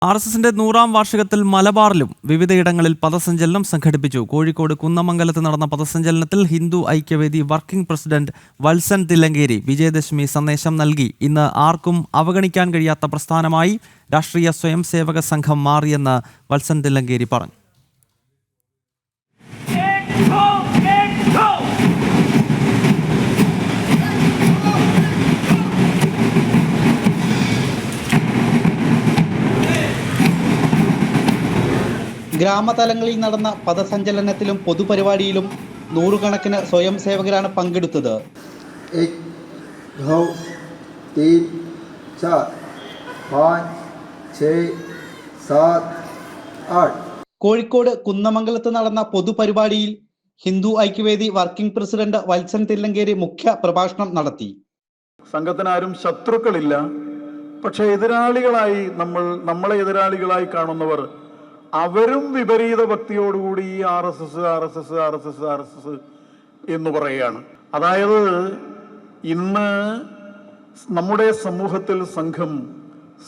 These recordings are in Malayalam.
RSSന്റെ 100ാം വാർഷികത്തിൽ മലബാറിലും വിവിധയിടങ്ങളിൽ പഥസഞ്ചലനം സംഘടിപ്പിച്ചു. കോഴിക്കോട് കുന്നമംഗലത്ത് നടന്ന പഥസഞ്ചലനത്തിൽ ഹിന്ദു ഐക്യവേദി വർക്കിംഗ് പ്രസിഡന്റ് വത്സൻ തില്ലങ്കേരി വിജയദശമി സന്ദേശം നൽകി. ഇന്ന് ആർക്കും അവഗണിക്കാൻ കഴിയാത്ത പ്രസ്ഥാനമായി രാഷ്ട്രീയ സ്വയംസേവക സംഘം മാറിയെന്ന് വത്സൻ തില്ലങ്കേരി പറഞ്ഞു. ഗ്രാമതലങ്ങളിൽ നടന്ന പഥസഞ്ചലനത്തിലും പൊതുപരിപാടിയിലും നൂറുകണക്കിന് സ്വയം സേവകരാണ് പങ്കെടുത്തത്. കോഴിക്കോട് കുന്നമംഗലത്ത് നടന്ന പൊതുപരിപാടിയിൽ ഹിന്ദു ഐക്യവേദി വർക്കിംഗ് പ്രസിഡന്റ് വത്സൻ തില്ലങ്കേരി മുഖ്യ പ്രഭാഷണം നടത്തി. സംഘത്തിന് ആരും ശത്രുക്കളില്ല, പക്ഷെ എതിരാളികളായി നമ്മളെ എതിരാളികളായി കാണുന്നവർ അവരും വിപരീത ഭക്തിയോടുകൂടി ഈ RSS എന്ന് പറയുകയാണ്. അതായത് ഇന്ന് നമ്മുടെ സമൂഹത്തിൽ സംഘം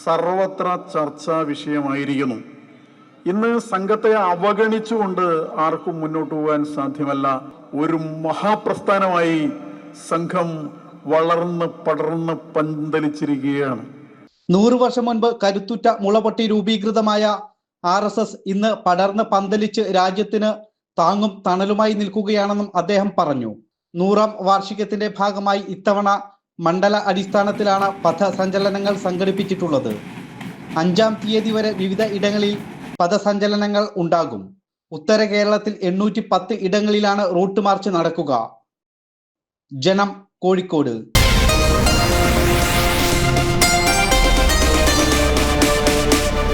സർവത്ര ചർച്ചാ വിഷയമായിരിക്കുന്നു. ഇന്ന് സംഘത്തെ അവഗണിച്ചുകൊണ്ട് ആർക്കും മുന്നോട്ട് പോകാൻ സാധ്യമല്ല. ഒരു മഹാപ്രസ്ഥാനമായി സംഘം വളർന്ന് പടർന്ന് പന്തലിച്ചിരിക്കുകയാണ്. 100 വർഷം മുൻപ് കരുത്തുറ്റ മുളപൊട്ടി രൂപീകൃതമായ RSS ഇന്ന് പടർന്ന് പന്തലിച്ച് രാജ്യത്തിന് താങ്ങും തണലുമായി നിൽക്കുകയാണെന്നും അദ്ദേഹം പറഞ്ഞു. 100ാം വാർഷികത്തിന്റെ ഭാഗമായി ഇത്തവണ മണ്ഡല അടിസ്ഥാനത്തിലാണ് പഥസഞ്ചലനങ്ങൾ സംഘടിപ്പിച്ചിട്ടുള്ളത്. 5ാം തീയതി വരെ വിവിധ ഇടങ്ങളിൽ പഥസഞ്ചലനങ്ങൾ ഉണ്ടാകും. ഉത്തര കേരളത്തിൽ 810 ഇടങ്ങളിലാണ് റൂട്ട് മാർച്ച് നടക്കുക. ജനം, കോഴിക്കോട്.